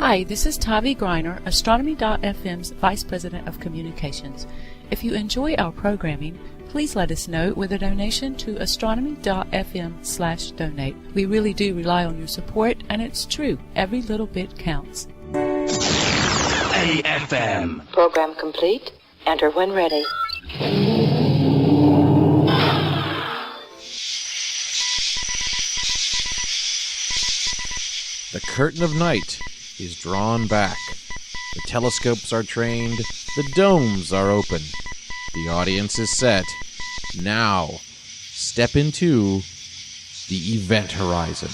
Hi, this is Tavi Greiner, Astronomy.FM's Vice President of Communications. If you enjoy our programming, please let us know with a donation to Astronomy.FM/donate. We really do rely on your support, and it's true, every little bit counts. AFM. Program complete. Enter when ready. The curtain of night is drawn back. The telescopes are trained. The domes are open. The audience is set. Now, step into the event horizon.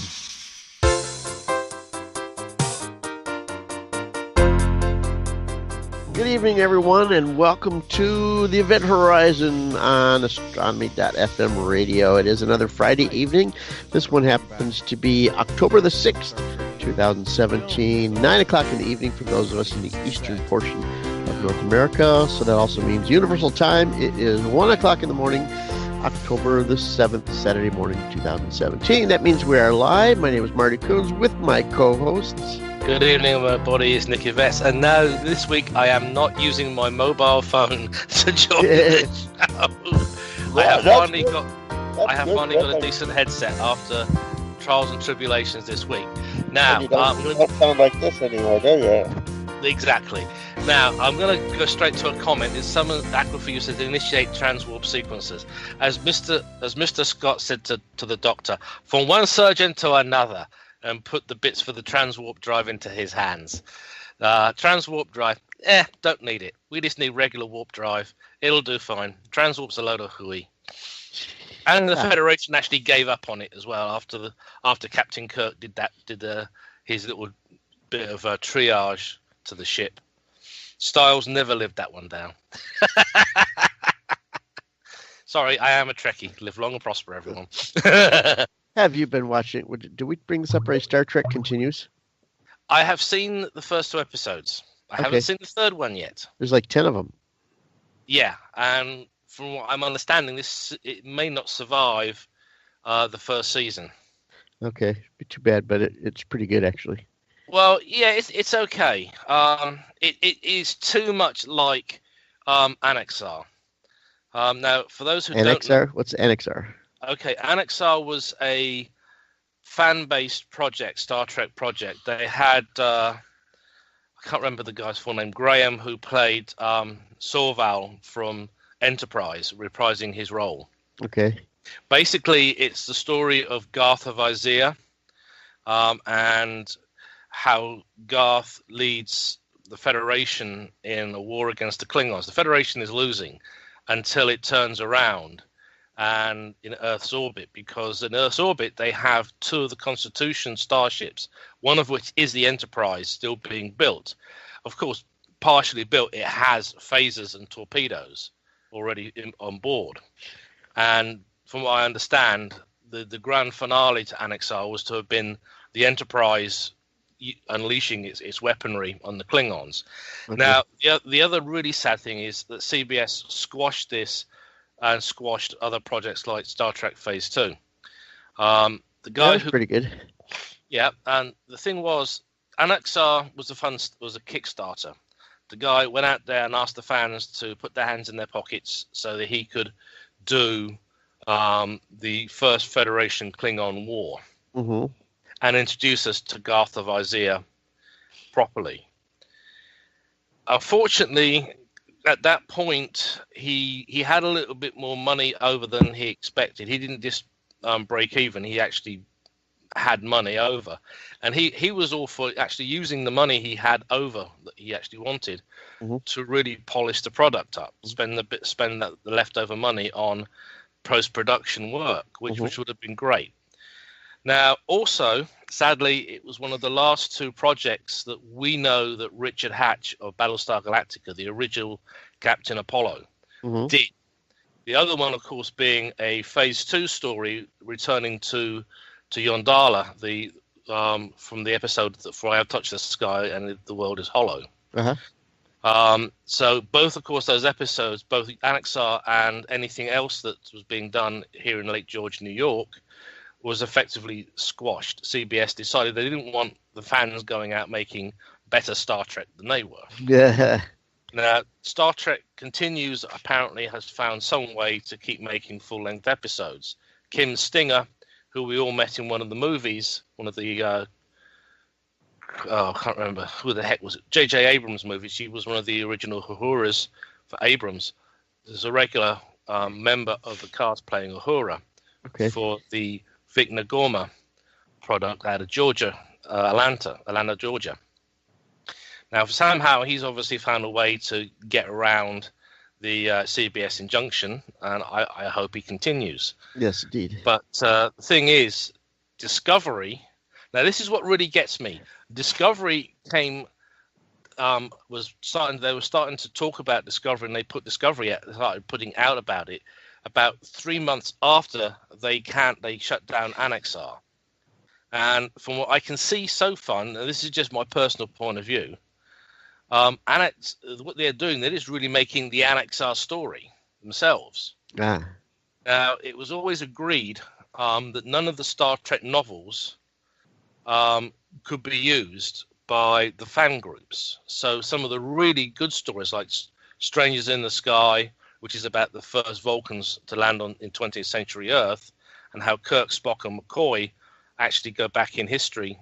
Good evening, everyone, and welcome to the Event Horizon on Astronomy.FM radio. It is another Friday evening. This one happens to be October the 6th, 2017, 9 o'clock in the evening for those of us in the eastern portion of North America. So that also means Universal Time. It is 1 o'clock in the morning, October the 7th, Saturday morning, 2017. That means we are live. My name is Marty Kunz with my co-hosts. Good evening, everybody. It's Evetts, and now this week I am not using my mobile phone to join the show. I have finally got a decent headset after trials and tribulations this week. Now, you don't sound like this anymore, do you? Exactly. Now, I'm going to go straight to a comment. It's some aquifer uses to initiate transwarp sequences. As Mr. Scott said to the doctor, from one surgeon to another, and put the bits for the transwarp drive into his hands. Transwarp drive, don't need it. We just need regular warp drive. It'll do fine. Transwarp's a load of hooey. And the Federation actually gave up on it as well after Captain Kirk did his little bit of triage to the ship. Styles never lived that one down. Sorry, I am a Trekkie. Live long and prosper, everyone. Have you been watching? Do we bring this up right? Star Trek Continues? I have seen the first 2 episodes. I haven't seen the third one yet. There's like 10 of them. Yeah, and from what I'm understanding, it may not survive the first season. Okay, be too bad, but it's pretty good actually. Well, yeah, it's okay. It is too much like Annexar. Now, for those who don't know, what's Annexar? Okay, Annexar was a fan-based project, Star Trek project. They had, I can't remember the guy's full name, Graham, who played Sorval from Enterprise, reprising his role. Okay. Basically, it's the story of Garth of Izea and how Garth leads the Federation in a war against the Klingons. The Federation is losing until it turns around and in Earth's orbit, because in Earth's orbit they have 2 of the Constitution starships, one of which is the Enterprise, still being built. Of course, partially built, it has phasers and torpedoes already on board. And from what I understand, the grand finale to Annexar was to have been the Enterprise unleashing its weaponry on the Klingons. Okay. Now, the other really sad thing is that CBS squashed this and squashed other projects like Star Trek Phase 2. The guy who pretty good. Yeah, and the thing was, Annexar was a Kickstarter. The guy went out there and asked the fans to put their hands in their pockets so that he could do the first Federation Klingon War and introduce us to Garth of Izea properly. Unfortunately, at that point, he had a little bit more money over than he expected. He didn't just break even. He actually had money over. And he was all for actually using the money he had over that he actually wanted to really polish the product up, spend the leftover money on post-production work, which would have been great. Now, also, sadly, it was one of the last 2 projects that we know that Richard Hatch of Battlestar Galactica, the original Captain Apollo, did. The other one, of course, being a Phase 2 story returning to Yondala, from the episode For I Have Touched the Sky and The World is Hollow. So both, of course, those episodes, both Annexar and anything else that was being done here in Lake George, New York, was effectively squashed. CBS decided they didn't want the fans going out making better Star Trek than they were. Yeah. Now, Star Trek continues, apparently has found some way to keep making full-length episodes. Kim Stinger, who we all met in one of the movies, one of the, I can't remember, who the heck was it? J.J. Abrams movie. She was one of the original Uhuras for Abrams. There's a regular member of the cast playing Uhura for the Vic Nagorma product out of Georgia, Atlanta, Georgia. Now, somehow he's obviously found a way to get around the CBS injunction, and I hope he continues. Yes, indeed. But the thing is, Discovery. Now, this is what really gets me. Discovery came, They were starting to talk about Discovery, and they put Discovery out, started putting out about it about 3 months after they shut down Annexar. And from what I can see so far, and this is just my personal point of view, what they're doing, they're just really making the Annexar story themselves. Now, it was always agreed that none of the Star Trek novels could be used by the fan groups. So some of the really good stories, like Strangers in the Sky, which is about the first Vulcans to land in 20th century Earth, and how Kirk, Spock, and McCoy actually go back in history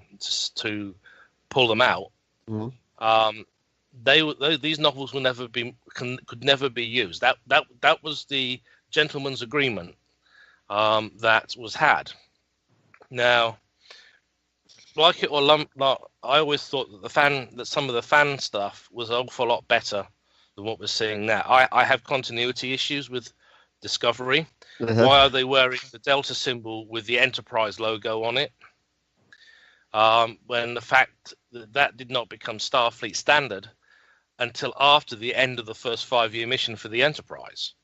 to pull them out. Mm-hmm. These novels could never be used. That was the gentleman's agreement that was had. Now, like it or not, I always thought that some of the fan stuff was an awful lot better than what we're seeing now. I have continuity issues with Discovery. Why are they wearing the Delta symbol with the Enterprise logo on it? When the fact that did not become Starfleet standard until after the end of the first 5-year mission for the Enterprise,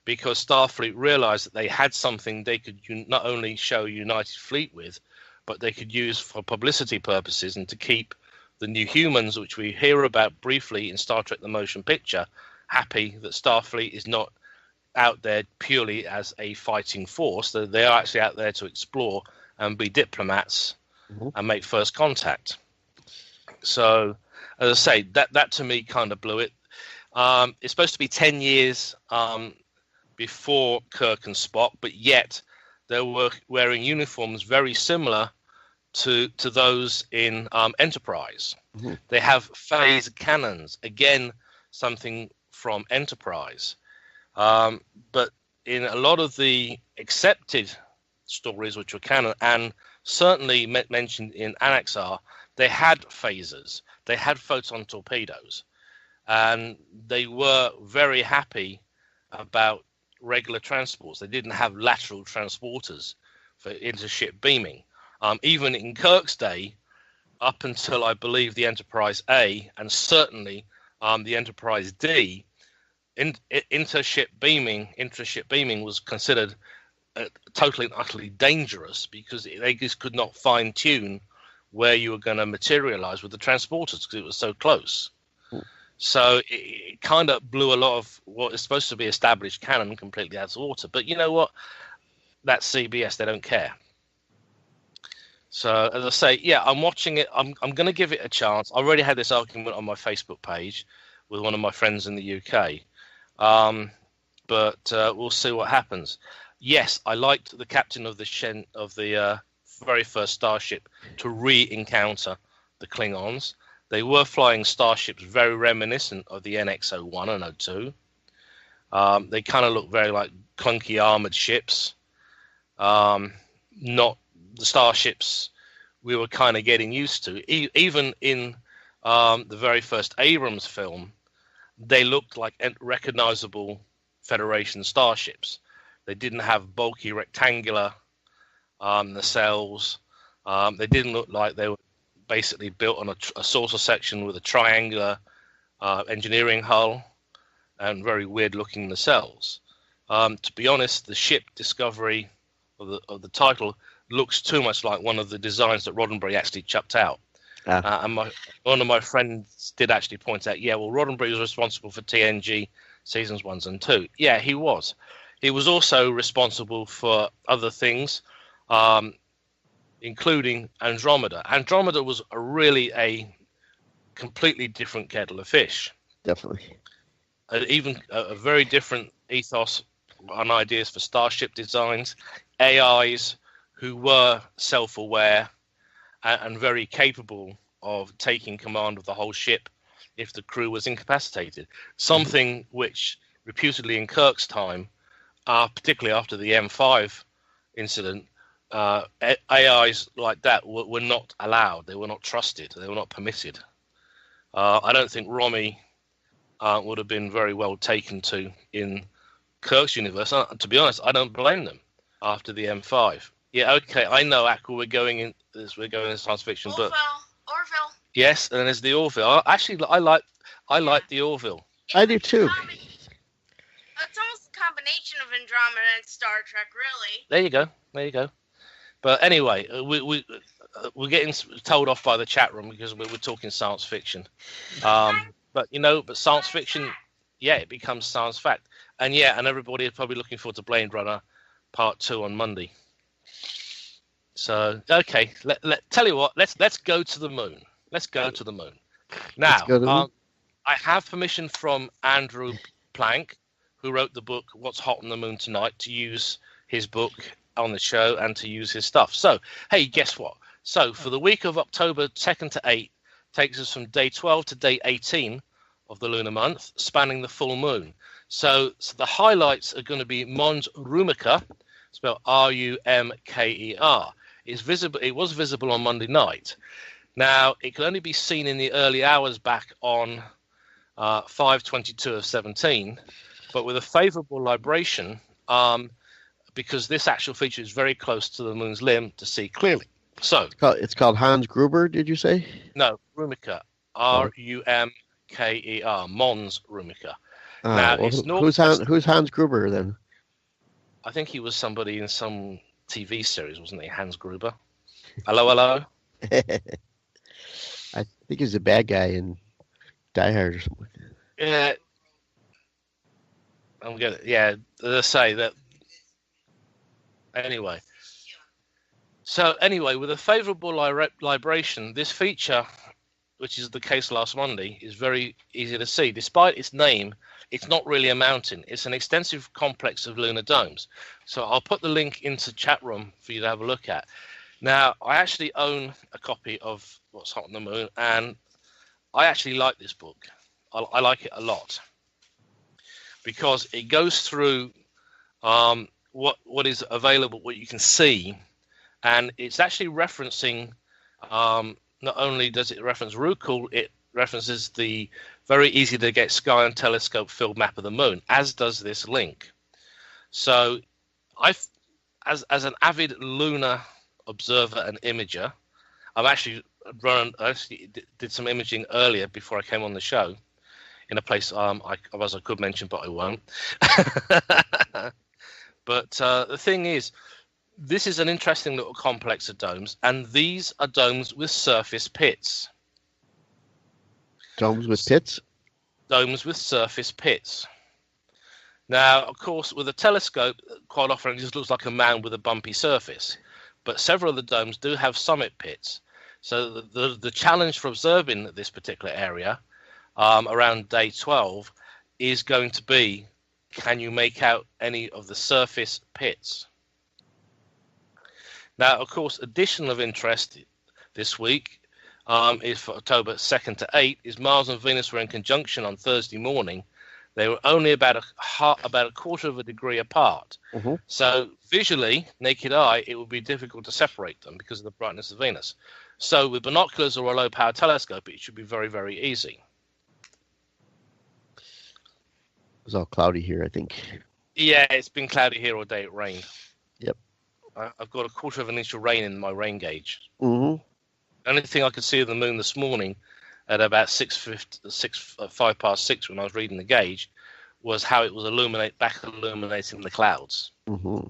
because Starfleet realized that they had something they could not only show United Fleet with, but they could use for publicity purposes and to keep the New Humans, which we hear about briefly in Star Trek The Motion Picture, happy that Starfleet is not out there purely as a fighting force. They are actually out there to explore and be diplomats and make first contact. So, as I say, that to me kind of blew it. It's supposed to be 10 years before Kirk and Spock, but yet they were wearing uniforms very similar to those in Enterprise. Mm-hmm. They have phase cannons, again, something from Enterprise. But in a lot of the accepted stories, which were canon, and certainly mentioned in Annexar, they had phasers. They had photon torpedoes. And they were very happy about regular transports. They didn't have lateral transporters for intership beaming. Even in Kirk's day, up until I believe the Enterprise A, and certainly the Enterprise D, intership beaming was considered totally and utterly dangerous, because they just could not fine tune where you were going to materialize with the transporters because it was so close. So it kind of blew a lot of what is supposed to be established canon completely out of water. But you know what? That's CBS. They don't care. So as I say, yeah, I'm watching it. I'm going to give it a chance. I already had this argument on my Facebook page with one of my friends in the UK. But we'll see what happens. Yes, I liked the captain of the very first starship to re-encounter the Klingons. They were flying starships very reminiscent of the NX-01 and 02. They kind of look very like clunky armored ships. Not the starships we were kind of getting used to. Even in the very first Abrams film, they looked like recognizable Federation starships. They didn't have bulky rectangular nacelles. They didn't look like they were basically built on a saucer section with a triangular engineering hull and very weird looking nacelles. To be honest, the ship Discovery of the title looks too much like one of the designs that Roddenberry actually chucked out. And one of my friends did actually point out, yeah, well, Roddenberry was responsible for TNG seasons 1 and 2. Yeah, he was. He was also responsible for other things, including Andromeda. Andromeda was really a completely different kettle of fish. Definitely. Even a very different ethos and ideas for starship designs, AIs who were self-aware and very capable of taking command of the whole ship if the crew was incapacitated. Something which reputedly in Kirk's time, particularly after the M5 incident, AIs like that were not allowed. They were not trusted. They were not permitted. I don't think Romy would have been very well taken to in Kirk's universe. To be honest, I don't blame them after the M5. Yeah, okay, I know, Aqua, we're going in science fiction, Orville. but yes, and there's the Orville. Actually, I like the Orville. I do too. It's almost a combination of Andromeda and Star Trek, really. There you go. But anyway, we're getting told off by the chat room because we're talking science fiction. But science fiction, it becomes science fact, and everybody is probably looking forward to Blade Runner Part 2 on Monday. So okay, tell you what, let's go to the moon. Let's go to the moon. Now, I have permission from Andrew Plank, who wrote the book What's Hot on the Moon Tonight, to use his book on the show and to use his stuff. So, hey, guess what? So, for the week of October 2nd to 8th, takes us from day 12 to day 18 of the lunar month, spanning the full moon. So the highlights are going to be Mons Rumker, spelled Rumker. It was visible on Monday night. Now, it can only be seen in the early hours back on 5/22 of 17, but with a favorable libration, because this actual feature is very close to the moon's limb to see clearly. So it's called Hans Gruber, did you say? No, Rumker. Rumker. Mons Rumker. Now, who's Hans Gruber then? I think he was somebody in some TV series, wasn't he? Hans Gruber. Hello. I think he's a bad guy in Die Hard or something. Yeah. I'm gonna. Yeah, let's say that. Anyway. So anyway, with a favourable libration, this feature, which is the case last Monday, is very easy to see. Despite its name, it's not really a mountain. It's an extensive complex of lunar domes. So I'll put the link into chat room for you to have a look at. Now, I actually own a copy of What's Hot on the Moon, and I actually like this book. I like it a lot because it goes through what is available, what you can see, and it's actually referencing. Not only does it reference Rukul, it references the very easy to get sky and telescope filled map of the moon, as does this link. So as an avid lunar observer and imager, I actually did some imaging earlier before I came on the show in a place I could mention, but I won't. But the thing is, this is an interesting little complex of domes, and these are domes with surface pits. Domes with pits? Domes with surface pits. Now, of course, with a telescope, quite often it just looks like a mound with a bumpy surface. But several of the domes do have summit pits. So the challenge for observing this particular area around day 12 is going to be, can you make out any of the surface pits? Now, of course, additional of interest this week is for October 2nd to 8th, is Mars and Venus were in conjunction on Thursday morning. They were only about a quarter of a degree apart. Mm-hmm. So visually, naked eye, it would be difficult to separate them because of the brightness of Venus. So with binoculars or a low-power telescope, it should be very, very easy. It was all cloudy here, I think. Yeah, it's been cloudy here all day. It rained. Yep. I've got a quarter of an inch of rain in my rain gauge. Mm-hmm. The only thing I could see of the moon this morning at about 5 past 6 when I was reading the gauge was how it was illuminating the clouds. Mm-hmm.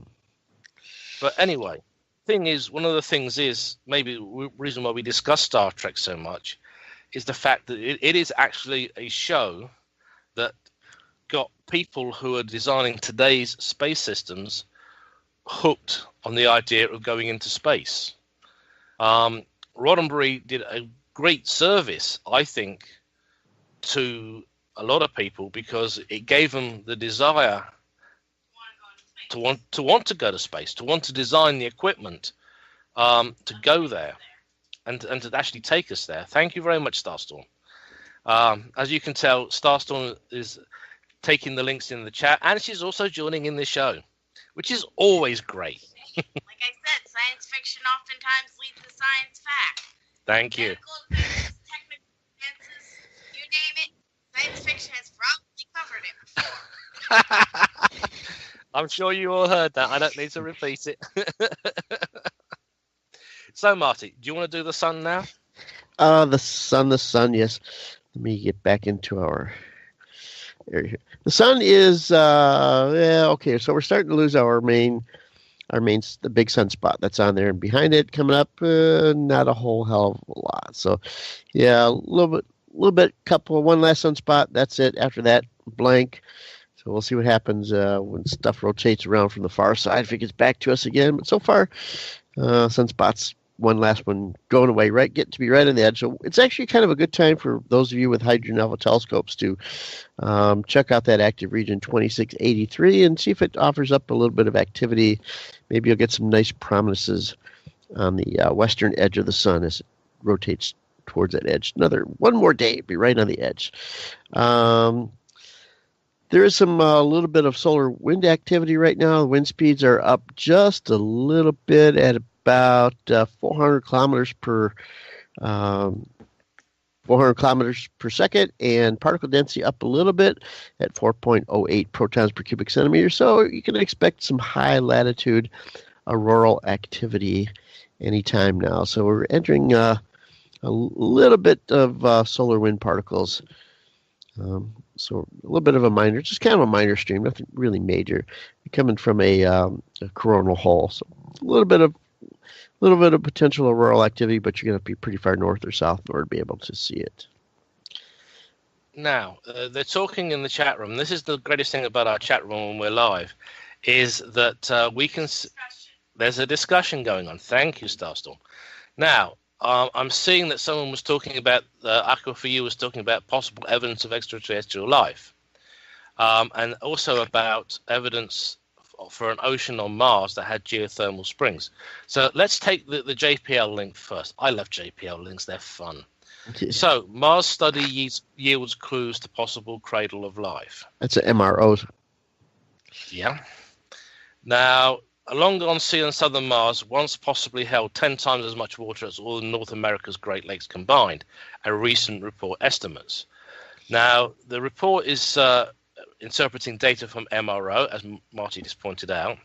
But anyway, one of the things is, maybe the reason why we discuss Star Trek so much is the fact that it is actually a show that got people who are designing today's space systems hooked on the idea of going into space. Roddenberry did a great service, I think, to a lot of people, because it gave them the desire to want to go to space, to want to design the equipment to go there, and to actually take us there. Thank you very much, Starstorm. As you can tell, Starstorm is taking the links in the chat, and she's also joining in the show, which is always great. Like I said, science fiction oftentimes leads to science fact. Thank you. Medical advances, technical advances, you name it, science fiction has probably covered it before. I'm sure you all heard that. I don't need to repeat it. So, Marty, do you want to do the sun now? The sun, yes. Let me get back into our area here. The sun is, okay, so we're starting to lose the big sunspot that's on there, and behind it coming up, not a whole hell of a lot. So, yeah, a little bit, one last sunspot. That's it. After that, blank. So we'll see what happens when stuff rotates around from the far side, if it gets back to us again. But so far, sunspots, one last one going away, getting to be right on the edge. So it's actually kind of a good time for those of you with hydrogen alpha telescopes to check out that active region 2683 and see if it offers up a little bit of activity. Maybe you'll get some nice prominences on the western edge of the sun as it rotates towards that edge. One more day, be right on the edge. There is some a little bit of solar wind activity right now. The wind speeds are up just a little bit at about 400 kilometers per 400 kilometers per second, and particle density up a little bit at 4.08 protons per cubic centimeter. So you can expect some high latitude auroral activity anytime now. So we're entering a little bit of solar wind particles. So a little bit of a minor, just kind of a minor stream, nothing really major, coming from a coronal hole. So a little bit of potential auroral activity, but you're going to be pretty far north or south in order to be able to see it. Now, they're talking in the chat room. This is the greatest thing about our chat room when we're live, is that we can. There's a discussion going on. Thank you, Starstorm. Now, I'm seeing that someone was talking about, Aqua for You was talking about possible evidence of extraterrestrial life, and also about evidence for an ocean on Mars that had geothermal springs. So let's take the JPL link first. I love JPL links. They're fun. Okay. So Mars study yields clues to possible cradle of life. That's an MRO. Yeah. Now, a long-gone sea on southern Mars once possibly held 10 times as much water as all of North America's Great Lakes combined, a recent report estimates. Now, the report is interpreting data from MRO, as Marty just pointed out,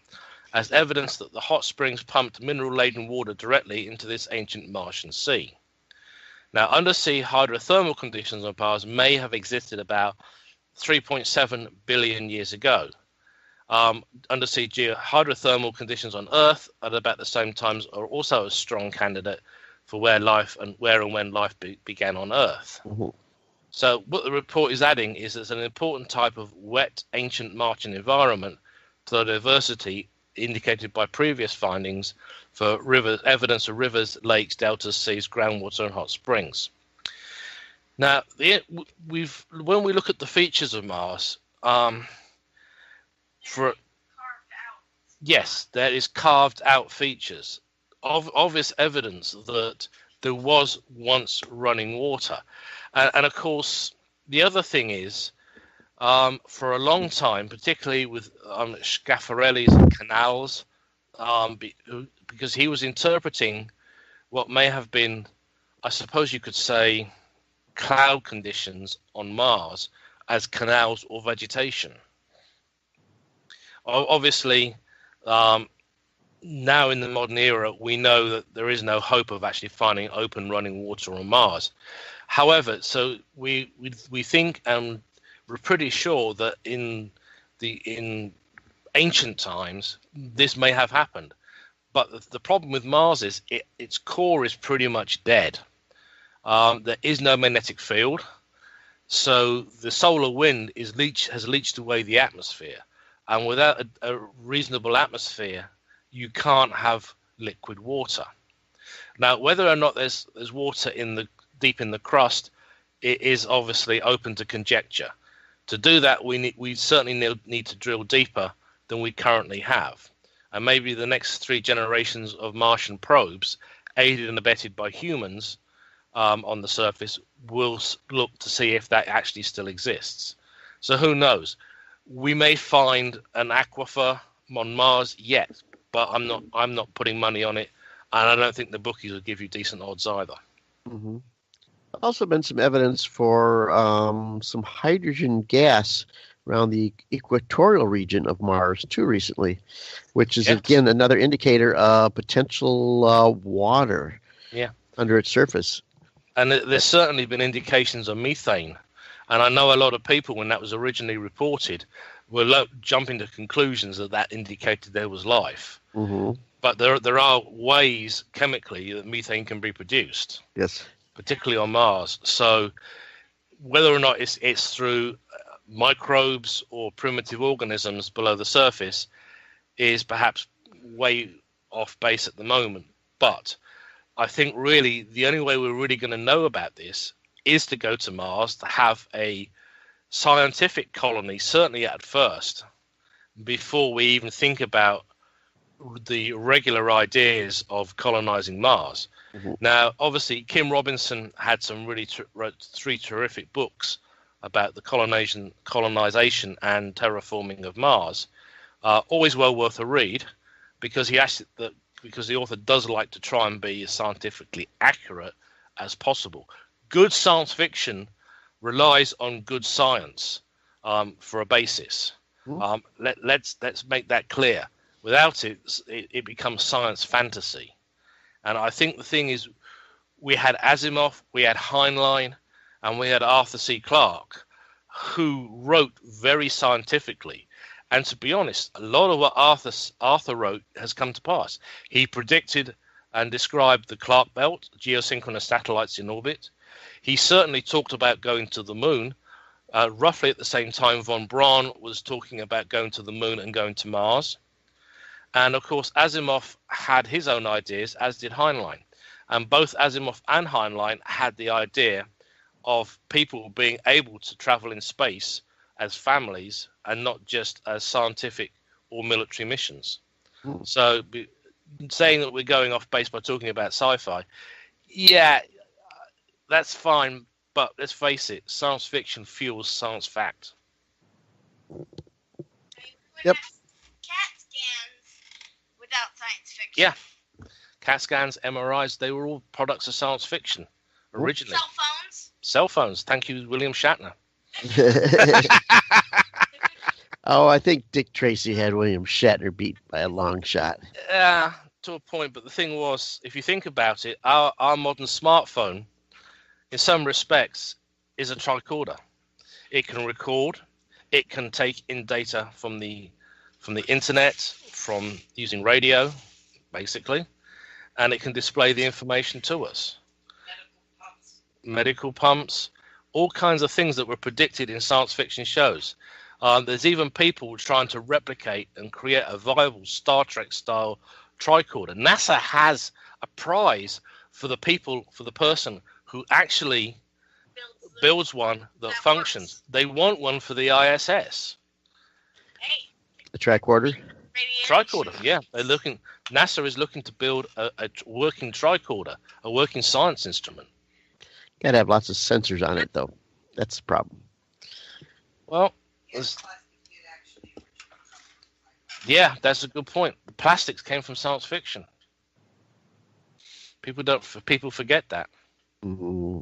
as evidence that the hot springs pumped mineral-laden water directly into this ancient Martian sea. Now, undersea hydrothermal conditions on Mars may have existed about 3.7 billion years ago. Undersea hydrothermal conditions on Earth at about the same times are also a strong candidate for where and when life began on Earth. Mm-hmm. So what the report is adding is it's an important type of wet ancient Martian environment to the diversity indicated by previous findings for evidence of rivers, lakes, deltas, seas, groundwater, and hot springs. Now, when we look at the features of Mars, yes, there is carved out features of obvious evidence that there was once running water. And of course, the other thing is, for a long time, particularly with Schiaparelli's and Canals, because he was interpreting what may have been, I suppose you could say, cloud conditions on Mars as canals or vegetation. Obviously, now in the modern era, we know that there is no hope of actually finding open running water on Mars. However, so we think, and we're pretty sure that in ancient times this may have happened. But the problem with Mars is its core is pretty much dead. There is no magnetic field, so the solar wind has leached away the atmosphere. And without a reasonable atmosphere, you can't have liquid water. Now, whether or not there's water in the deep in the crust, it is obviously open to conjecture. To do that, we certainly need to drill deeper than we currently have. And maybe the next 3 generations of Martian probes, aided and abetted by humans on the surface, will look to see if that actually still exists. So who knows? We may find an aquifer on Mars yet, but I'm not putting money on it, and I don't think the bookies will give you decent odds either. Mm-hmm. Also been some evidence for some hydrogen gas around the equatorial region of Mars too recently, which is again another indicator of potential water under its surface. And there's certainly been indications of methane. And I know a lot of people, when that was originally reported, were jumping to conclusions that indicated there was life. Mm-hmm. But there are ways chemically that methane can be produced. Yes. Particularly on Mars. So whether or not it's through microbes or primitive organisms below the surface is perhaps way off base at the moment. But I think really the only way we're really going to know about this is to go to Mars, to have a scientific colony, certainly at first, before we even think about the regular ideas of colonizing Mars. Mm-hmm. Now, obviously, Kim Robinson had some really wrote 3 terrific books about the colonization and terraforming of Mars. Always well worth a read, because because the author does like to try and be as scientifically accurate as possible. Good science fiction relies on good science for a basis. Let's make that clear. Without it becomes science fantasy. And I think the thing is, we had Asimov, we had Heinlein, and we had Arthur C. Clarke, who wrote very scientifically. And to be honest, a lot of what Arthur wrote has come to pass. He predicted and described the Clark Belt, geosynchronous satellites in orbit. He certainly talked about going to the moon. Roughly at the same time, von Braun was talking about going to the moon and going to Mars. And of course, Asimov had his own ideas, as did Heinlein. And both Asimov and Heinlein had the idea of people being able to travel in space as families and not just as scientific or military missions. So saying that we're going off base by talking about sci-fi, that's fine, but let's face it, science fiction fuels science fact. Yep. CAT scans without science fiction. Yeah. CAT scans, MRIs, they were all products of science fiction originally. Cell phones. Cell phones. Thank you, William Shatner. Oh, I think Dick Tracy had William Shatner beat by a long shot. Yeah, to a point. But the thing was, if you think about it, our modern smartphone, in some respects, is a tricorder. It can record. It can take in data from the internet, from using radio, basically, and it can display the information to us. Medical pumps, all kinds of things that were predicted in science fiction shows. There's even people trying to replicate and create a viable Star Trek style tricorder. NASA has a prize for the person who actually builds one that functions. Works. They want one for the ISS. Hey. The tricorder? Tricorder, yeah. NASA is looking to build a working tricorder, a working science instrument. Gotta have lots of sensors on it, though. That's the problem. Well, yeah, that's a good point. The plastics came from science fiction. People forget that. Mm-hmm.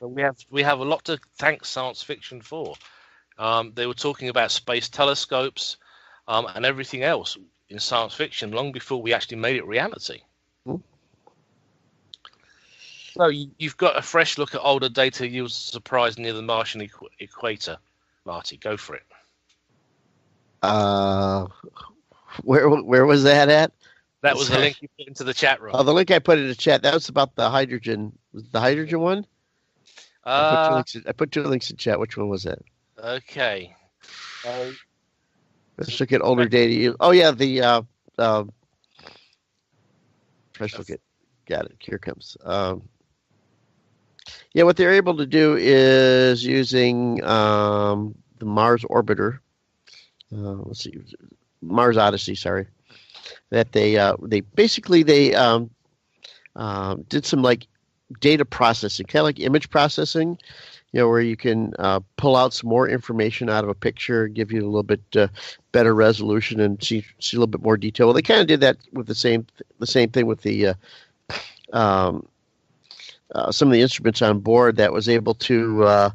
But we have a lot to thank science fiction for. They were talking about space telescopes and everything else in science fiction long before we actually made it reality. Mm-hmm. So you've got a fresh look at older data you were surprised near the Martian equator. Marty, go for it. Where was that at? That was the link you put into the chat room. Oh, the link I put in the chat. That was about the hydrogen. Was it the hydrogen one? I put 2 links in chat. Which one was that? Okay. Let's look at older data. Oh yeah, let's look at. Got it. Here it comes. Yeah, what they're able to do is using the Mars orbiter. Let's see, Mars Odyssey. Sorry, that they basically did some like data processing, kind of like image processing. Where you can pull out some more information out of a picture, give you a little bit better resolution, and see a little bit more detail. Well, they kind of did that with the same thing with the some of the instruments on board that was able to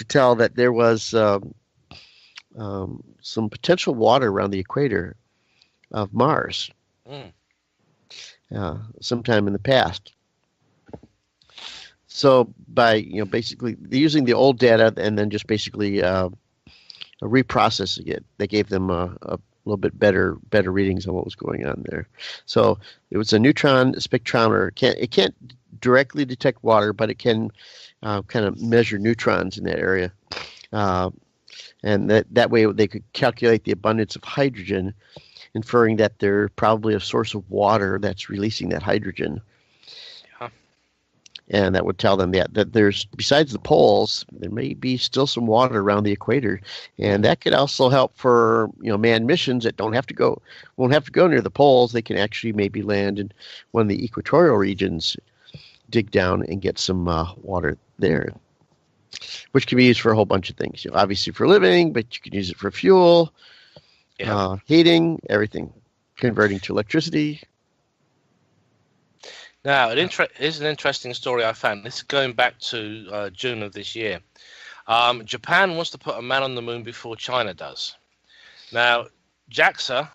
tell that there was some potential water around the equator of Mars sometime in the past. So by basically using the old data and then just basically reprocessing it, they gave them a little bit better readings on what was going on there. So it was a neutron spectrometer. It can't directly detect water, but it can kind of measure neutrons in that area, and that way they could calculate the abundance of hydrogen, inferring that they're probably a source of water that's releasing that hydrogen. And that would tell them that there's, besides the poles, there may be still some water around the equator, and that could also help for manned missions that won't have to go near the poles. They can actually maybe land in one of the equatorial regions, dig down and get some water there, which can be used for a whole bunch of things. Obviously for living, but you can use it for fuel, heating, everything, converting to electricity. Now, here's an interesting story I found. This is going back to June of this year. Japan wants to put a man on the moon before China does. Now, JAXA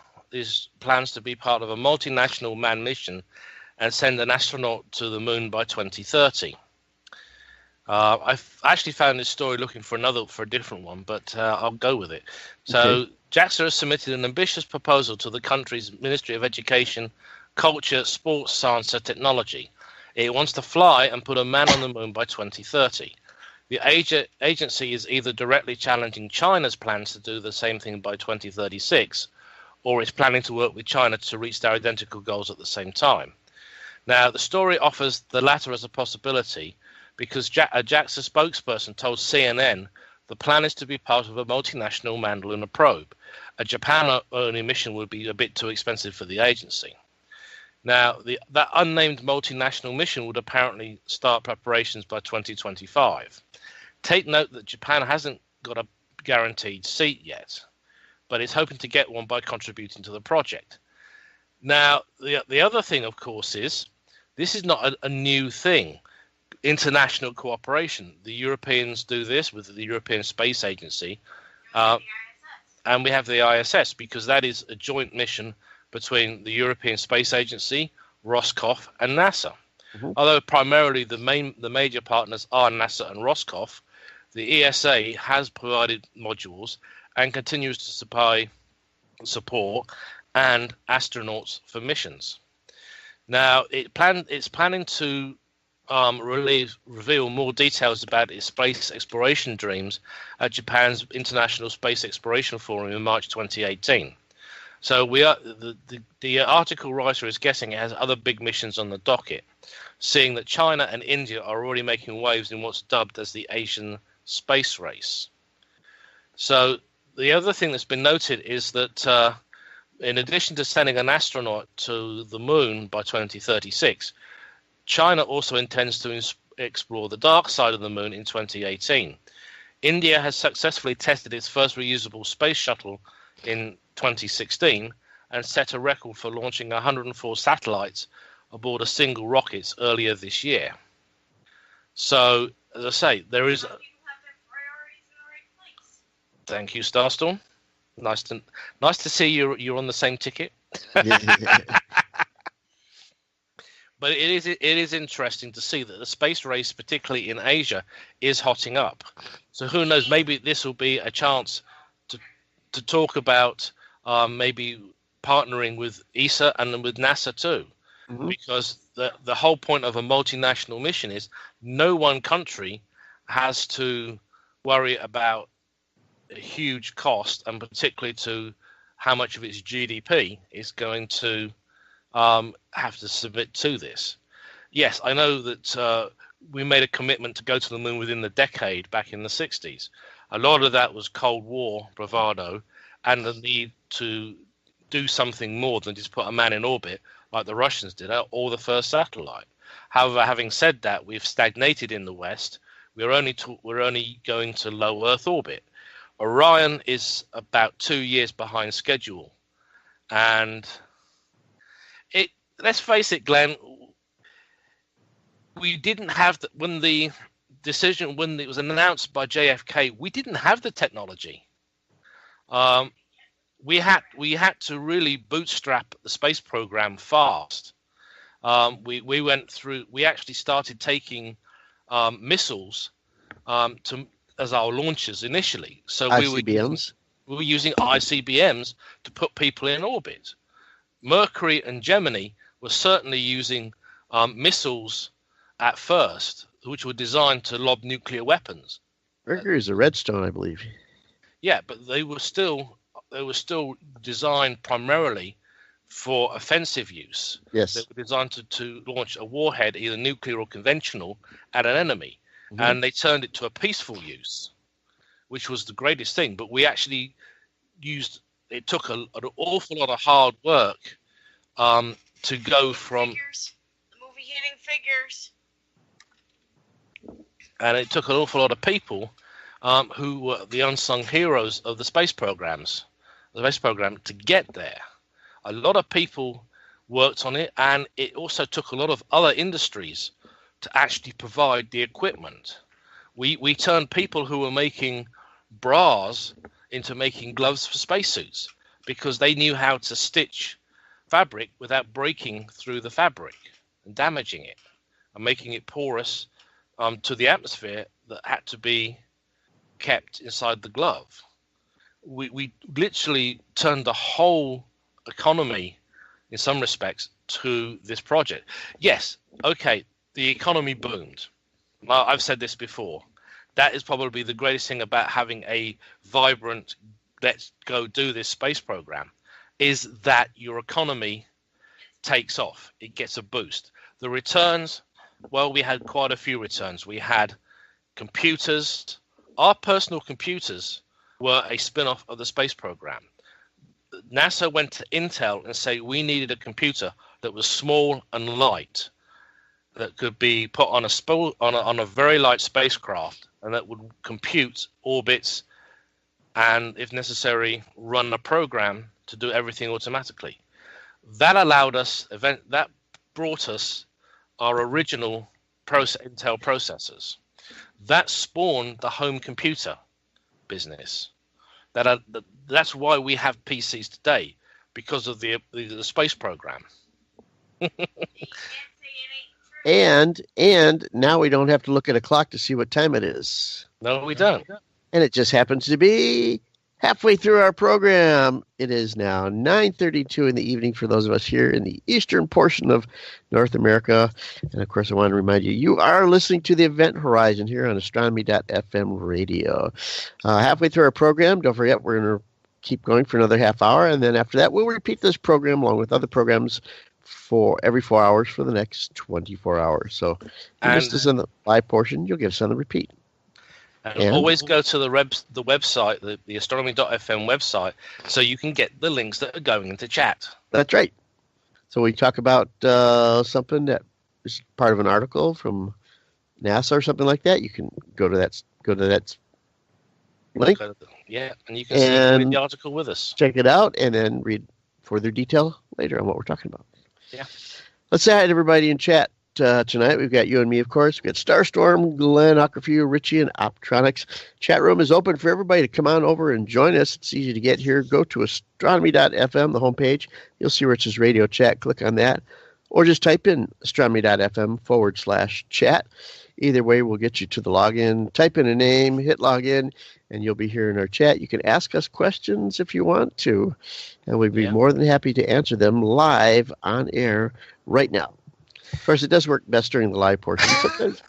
plans to be part of a multinational manned mission and send an astronaut to the moon by 2030. I've actually found this story looking for a different one, but I'll go with it. So, okay. JAXA has submitted an ambitious proposal to the country's Ministry of Education, Culture, Sports, Science and Technology. It wants to fly and put a man on the moon by 2030. The agency is either directly challenging China's plans to do the same thing by 2036, or it's planning to work with China to reach their identical goals at the same time. Now, the story offers the latter as a possibility because a JAXA spokesperson told CNN the plan is to be part of a multinational manned lunar probe. A Japan-only mission would be a bit too expensive for the agency. Now, that unnamed multinational mission would apparently start preparations by 2025. Take note that Japan hasn't got a guaranteed seat yet, but it's hoping to get one by contributing to the project. Now, the other thing, of course, is this is not a new thing. International cooperation. The Europeans do this with the European Space Agency, and we have the ISS because that is a joint mission between the European Space Agency, Roscoff, and NASA. Mm-hmm. Although primarily the major partners are NASA and Roscoff, the ESA has provided modules and continues to supply support and astronauts for missions. Now, it's planning to reveal more details about its space exploration dreams at Japan's International Space Exploration Forum in March 2018. So the article writer is guessing it has other big missions on the docket, seeing that China and India are already making waves in what's dubbed as the Asian space race. So the other thing that's been noted is that in addition to sending an astronaut to the moon by 2036, China also intends to explore the dark side of the moon in 2018. India has successfully tested its first reusable space shuttle in 2016 and set a record for launching 104 satellites aboard a single rocket earlier this year. So, as I say, there is... People have their priorities in the right place. Thank you, Starstorm. Nice to see you're on the same ticket. But it is interesting to see that the space race, particularly in Asia, is hotting up. So who knows? Maybe this will be a chance to talk about maybe partnering with ESA and with NASA too, mm-hmm. because the whole point of a multinational mission is no one country has to worry about a huge cost, and particularly to how much of its GDP is going to have to submit to this. Yes, I know that we made a commitment to go to the moon within the decade back in the 60s. A lot of that was Cold War bravado and the need to do something more than just put a man in orbit like the Russians did, or the first satellite. However, having said that, we've stagnated in the West. We're only going to low Earth orbit. Orion is about 2 years behind schedule, and let's face it, Glenn, we didn't have when it was announced by JFK, we didn't have the technology. We had to really bootstrap the space program fast. We actually started taking missiles as our launchers initially. So ICBMs. We were using ICBMs to put people in orbit. Mercury and Gemini were certainly using missiles at first, which were designed to lob nuclear weapons. Mercury is a redstone, I believe. Yeah, but they were still designed primarily for offensive use. Yes. They were designed to launch a warhead, either nuclear or conventional, at an enemy. Mm-hmm. And they turned it to a peaceful use, which was the greatest thing. But we actually it took an awful lot of hard work to go from... The movie Hidden Figures. And it took an awful lot of people who were the unsung heroes of the space program to get there. A lot of people worked on it, and it also took a lot of other industries to actually provide the equipment. We turned people who were making bras into making gloves for spacesuits because they knew how to stitch fabric without breaking through the fabric and damaging it and making it porous to the atmosphere that had to be kept inside the glove. We literally turned the whole economy, in some respects, to this project. Yes, okay, the economy boomed. I've said this before. That is probably the greatest thing about having a vibrant, let's go do this space program, is that your economy takes off. It gets a boost. The returns, well, we had quite a few returns. We had computers. Our personal computers were a spin-off of the space program. NASA went to Intel and said we needed a computer that was small and light, that could be put on a very light spacecraft, and that would compute orbits and, if necessary, run a program to do everything automatically. That brought us our original Intel processors. That spawned the home computer business. That's why we have PCs today, because of the space program. And now we don't have to look at a clock to see what time it is. No, we don't. And it just happens to be halfway through our program. It is now 9:32 in the evening for those of us here in the eastern portion of North America. And, of course, I want to remind you, you are listening to the Event Horizon here on Astronomy.FM radio. Halfway through our program, don't forget, we're going to keep going for another half hour. And then after that, we'll repeat this program along with other programs for every 4 hours for the next 24 hours. So if you missed us in the live portion, you'll get us on the repeat. And always go to the website, the Astronomy.FM website, so you can get the links that are going into chat. That's right. So we talk about something that is part of an article from NASA or something like that. You can go to that link. Yeah, and you can read the article with us. Check it out and then read further detail later on what we're talking about. Yeah. Let's say hi to everybody in chat. Tonight we've got you and me, of course. We've got Starstorm, Glenn, Aquafew, Richie, and Optronics. Chat room is open for everybody to come on over and join us. It's easy to get here. Go to Astronomy.FM, the homepage. You'll see where it says Radio Chat. Click on that. Or just type in Astronomy.FM/chat. Either way, we'll get you to the login. Type in a name, hit login, and you'll be here in our chat. You can ask us questions if you want to, and we'd be more than happy to answer them live on air right now. Of course, it does work best during the live portion. Sometimes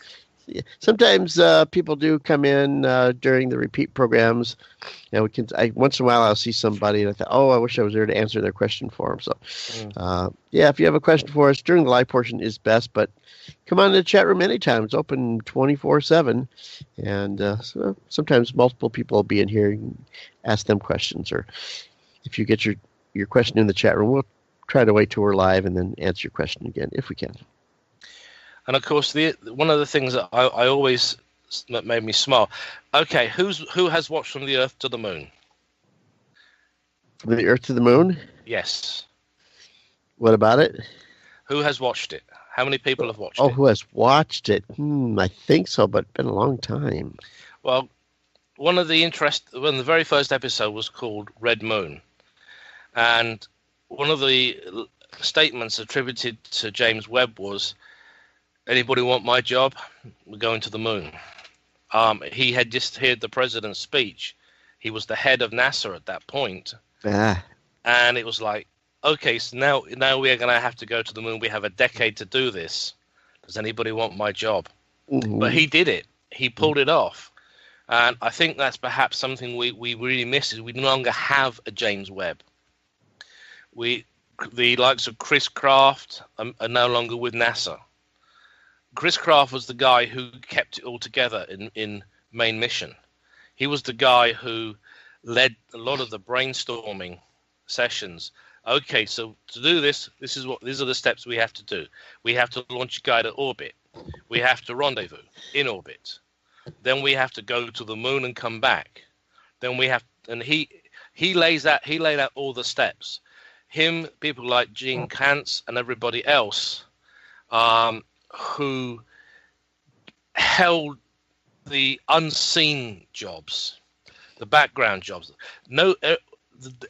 sometimes people do come in during the repeat programs, and once in a while I'll see somebody and I thought, oh, I wish I was there to answer their question for them. So, if you have a question for us during the live portion is best, but come on to the chat room anytime. It's open 24/7, and so sometimes multiple people will be in here and ask them questions, or if you get your question in the chat room, we'll try to wait till we're live and then answer your question again if we can. And of course, one of the things that I always that made me smile. Okay, who has watched From the Earth to the Moon? From the Earth to the Moon? Yes. What about it? Who has watched it? How many people have watched it? Oh, who has watched it? I think so, but it's been a long time. Well, one of the very first episode was called Red Moon, and one of the statements attributed to James Webb was, "Anybody want my job? We're going to the moon." He had just heard the president's speech. He was the head of NASA at that point. And it was like, okay, so now we are going to have to go to the moon. We have a decade to do this. Does anybody want my job? Mm-hmm. But he did it. He pulled it off. And I think that's perhaps something we really miss is we no longer have a James Webb. The likes of Chris Kraft are no longer with NASA. Chris Kraft was the guy who kept it all together in main mission. He was the guy who led a lot of the brainstorming sessions. Okay, so to do this, these are the steps we have to do. We have to launch a guy to orbit. We have to rendezvous in orbit. Then we have to go to the moon and come back. Then we have, and he laid out all the steps. Him, people like Gene Kantz and everybody else, who held the unseen jobs, the background jobs.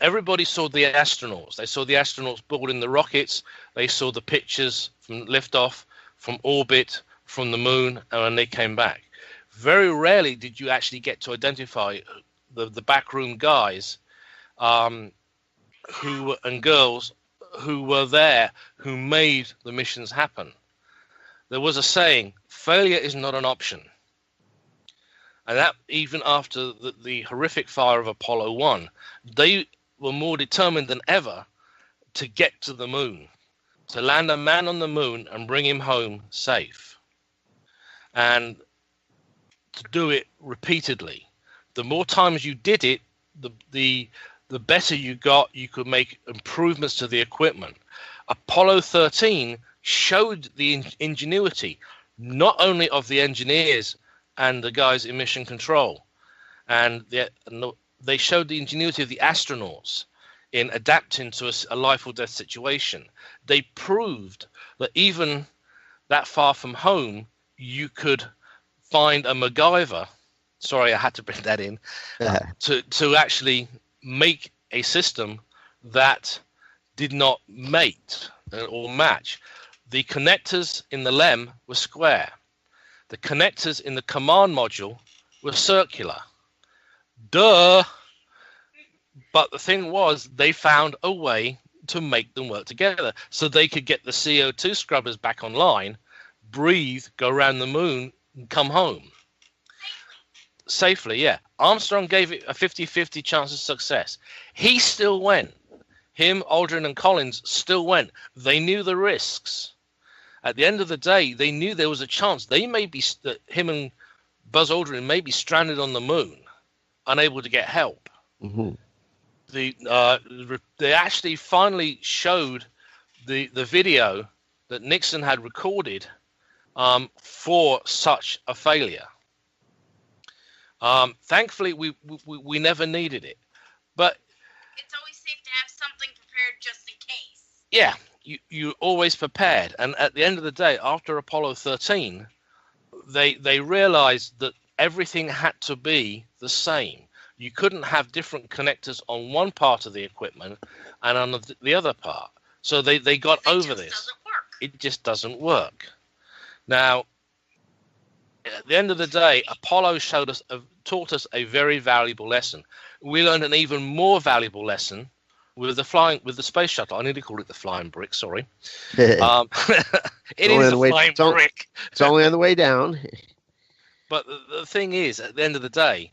Everybody saw the astronauts. They saw the astronauts boarding the rockets. They saw the pictures from liftoff, from orbit, from the moon, and when they came back. Very rarely did you actually get to identify the backroom guys and girls who were there, who made the missions happen. There was a saying, failure is not an option. And that even after the horrific fire of Apollo 1, they were more determined than ever to get to the moon, to land a man on the moon and bring him home safe. And to do it repeatedly. The more times you did it, the better you got. You could make improvements to the equipment. Apollo 13 showed the ingenuity, not only of the engineers and the guys in mission control, and they showed the ingenuity of the astronauts in adapting to a life or death situation. They proved that even that far from home, you could find a MacGyver. Sorry, I had to bring that in to actually make a system that did not mate or match. The connectors in the LEM were square. The connectors in the command module were circular. Duh! But the thing was, they found a way to make them work together so they could get the CO2 scrubbers back online, breathe, go around the moon, and come home. Safely, yeah. Armstrong gave it a 50-50 chance of success. He still went. Him, Aldrin, and Collins still went. They knew the risks. At the end of the day, they knew there was a chance. Him and Buzz Aldrin may be stranded on the moon, unable to get help. Mm-hmm. They actually finally showed the video that Nixon had recorded for such a failure. Thankfully, we never needed it, but it's always safe to have something prepared just in case. Yeah, you're always prepared. And at the end of the day, after Apollo 13, they realized that everything had to be the same. You couldn't have different connectors on one part of the equipment and on the other part. So they got over this. It just doesn't work. Now, at the end of the day, Apollo taught us a very valuable lesson. We learned an even more valuable lesson with the space shuttle. I need to call it the flying brick. Sorry, it is a flying brick. It's only on the way down. But the thing is, at the end of the day,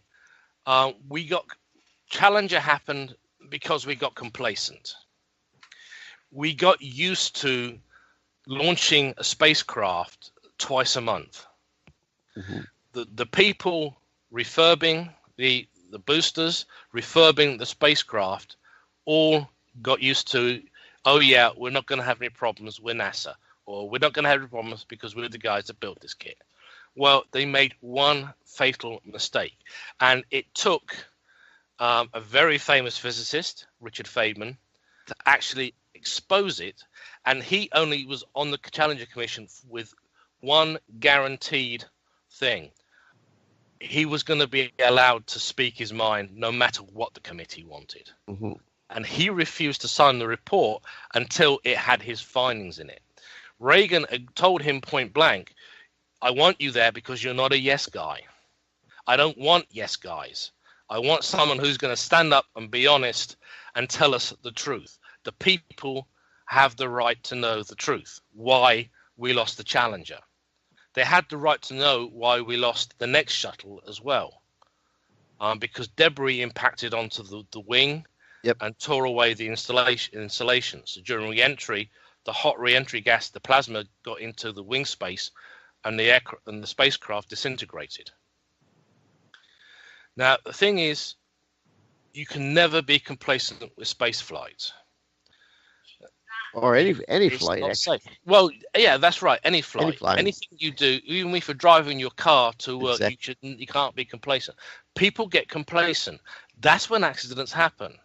Challenger happened because we got complacent. We got used to launching a spacecraft twice a month. Mm-hmm. The people refurbing the boosters, refurbing the spacecraft, all got used to, oh yeah, we're not going to have any problems, we're NASA, or we're not going to have any problems because we're the guys that built this kit. Well, they made one fatal mistake, and it took a very famous physicist, Richard Feynman, to actually expose it, and he only was on the Challenger Commission with one guaranteed thing. He was going to be allowed to speak his mind no matter what the committee wanted. Mm-hmm. And he refused to sign the report until it had his findings in it. Reagan told him point blank, I want you there because you're not a yes guy. I don't want yes guys. I want someone who's going to stand up and be honest and tell us the truth. The people have the right to know the truth, why we lost the Challenger. They had the right to know why we lost the next shuttle as well, because debris impacted onto the wing. Yep. And tore away the insulation. So during re-entry, the hot re-entry gas, the plasma, got into the wing space, and the spacecraft disintegrated. Now, the thing is, you can never be complacent with space flights. Or any It's flight. not Actually. safe. Well, yeah, that's right. Any flight. Any flight. Anything you do, even if you're driving your car to work, Exactly. you can't be complacent. People get complacent. That's when accidents happen.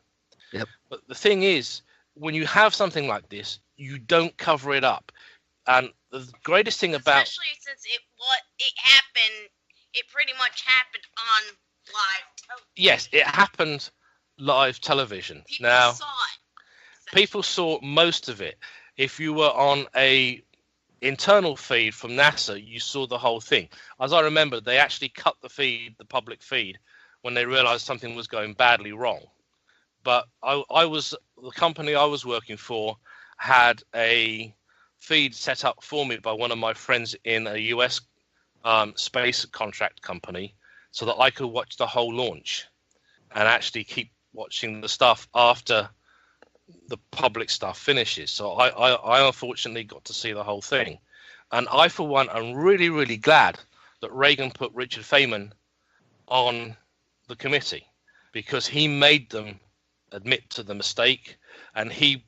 Yep. But the thing is, when you have something like this, you don't cover it up. And the greatest thing about, especially since it happened, it pretty much happened on live television. yes, it happened live television. People Now, saw it. people saw most of it. If you were on a internal feed from NASA, you saw the whole thing. As I remember, they actually cut the public feed, when they realized something was going badly wrong. But the company I was working for had a feed set up for me by one of my friends in a US space contract company, so that I could watch the whole launch and actually keep watching the stuff after the public stuff finishes. So I unfortunately got to see the whole thing. And I, for one, am really, really glad that Reagan put Richard Feynman on the committee, because he made them admit to the mistake, and he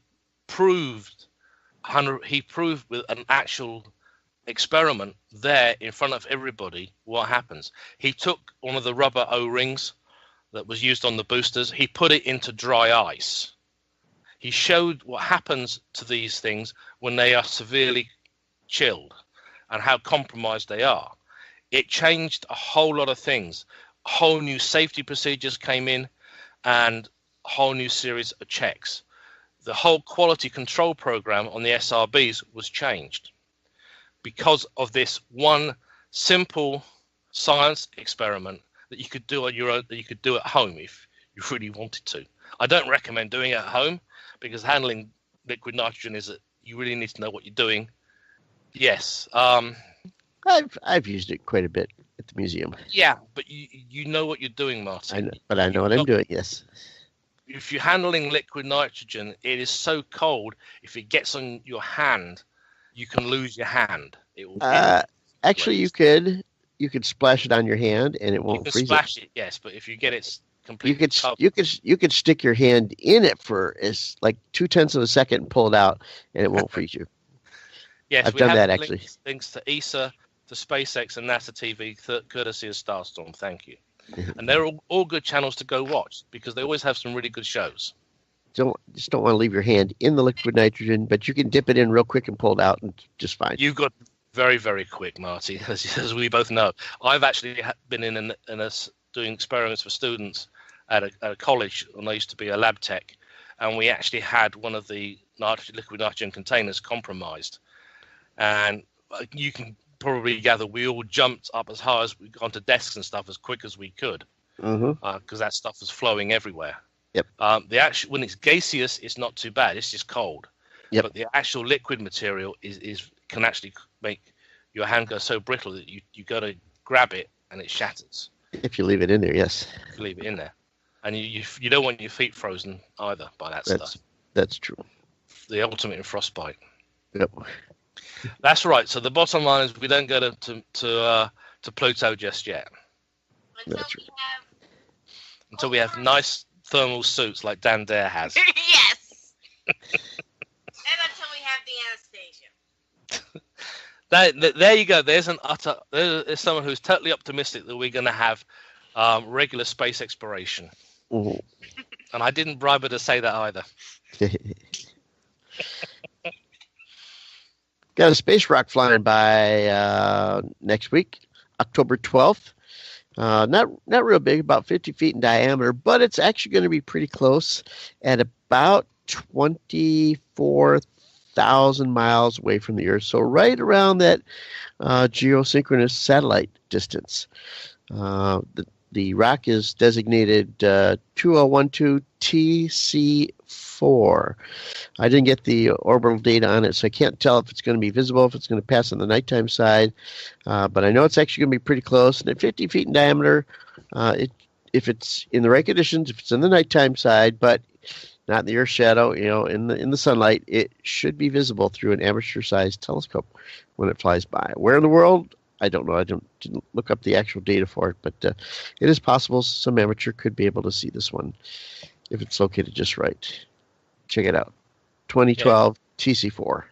proved with an actual experiment there in front of everybody what happens. He took one of the rubber O-rings that was used on the boosters, he put it into dry ice. He showed what happens to these things when they are severely chilled and how compromised they are. It changed a whole lot of things. Whole new safety procedures came in, and a whole new series of checks. The whole quality control program on the SRBs was changed because of this one simple science experiment that you could do on your own, that you could do at home if you really wanted to. I don't recommend doing it at home, because handling liquid nitrogen is that you really need to know what you're doing. Yes. I've used it quite a bit at the museum. Yeah, but you know what you're doing, Marty. I know, but I know what I'm doing. Yes. If you're handling liquid nitrogen, it is so cold. If it gets on your hand, you can lose your hand. It will. Actually, you could splash it on your hand and it won't You can freeze splash it, yes, but if you get it completely you could stick your hand in it for like 0.2 of a second and pull it out, and it won't freeze you. Yes, I've we done have that actually. Links to ESA, to SpaceX, and NASA TV, courtesy of Starstorm. Thank you. And they're all good channels to go watch, because they always have some really good shows. Just don't want to leave your hand in the liquid nitrogen, but you can dip it in real quick and pull it out, and just fine. You got very, very quick, Marty, as we both know. I've actually been in doing experiments for students at a college, and I used to be a lab tech, and we actually had one of the liquid nitrogen containers compromised. And you can probably gather we all jumped up as high as we got onto desks and stuff as quick as we could, because that stuff was flowing everywhere. Yep. When it's gaseous, it's not too bad. It's just cold. Yep. But the actual liquid material can actually make your hand go so brittle that you got to grab it and it shatters. If you leave it in there, yes. If you leave it in there. And you don't want your feet frozen either by that stuff. That's true. The ultimate in frostbite. Yep. That's right. So the bottom line is we don't go to Pluto just yet. Until we have nice thermal suits like Dan Dare has. Yes. And until we have the Anastasia. There you go. There's someone who's totally optimistic that we're going to have regular space exploration. Mm-hmm. And I didn't bribe her to say that either. Got a space rock flying by next week, October 12th. Not real big, about 50 feet in diameter, but it's actually going to be pretty close at about 24,000 miles away from the Earth. So right around that geosynchronous satellite distance. The rock is designated 2012 TC4. I didn't get the orbital data on it, so I can't tell if it's going to be visible, if it's going to pass on the nighttime side. But I know it's actually going to be pretty close. And at 50 feet in diameter, if it's in the right conditions, if it's in the nighttime side, but not in the Earth's shadow, in the sunlight, it should be visible through an amateur-sized telescope when it flies by. Where in the world? I don't know. I didn't look up the actual data for it, but it is possible some amateur could be able to see this one if it's located just right. Check it out. 2012 TC4.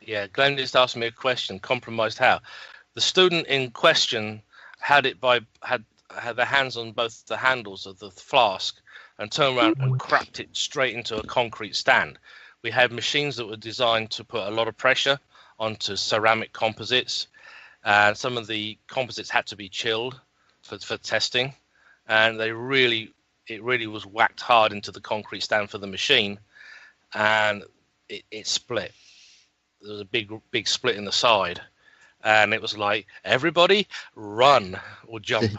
Yeah, Glenn just asked me a question. Compromised how? The student in question had their hands on both the handles of the flask and turned around and crapped it straight into a concrete stand. We had machines that were designed to put a lot of pressure onto ceramic composites. And some of the composites had to be chilled for testing, and it really was whacked hard into the concrete stand for the machine, and it split. There was a big split in the side, and it was like, everybody run or jump.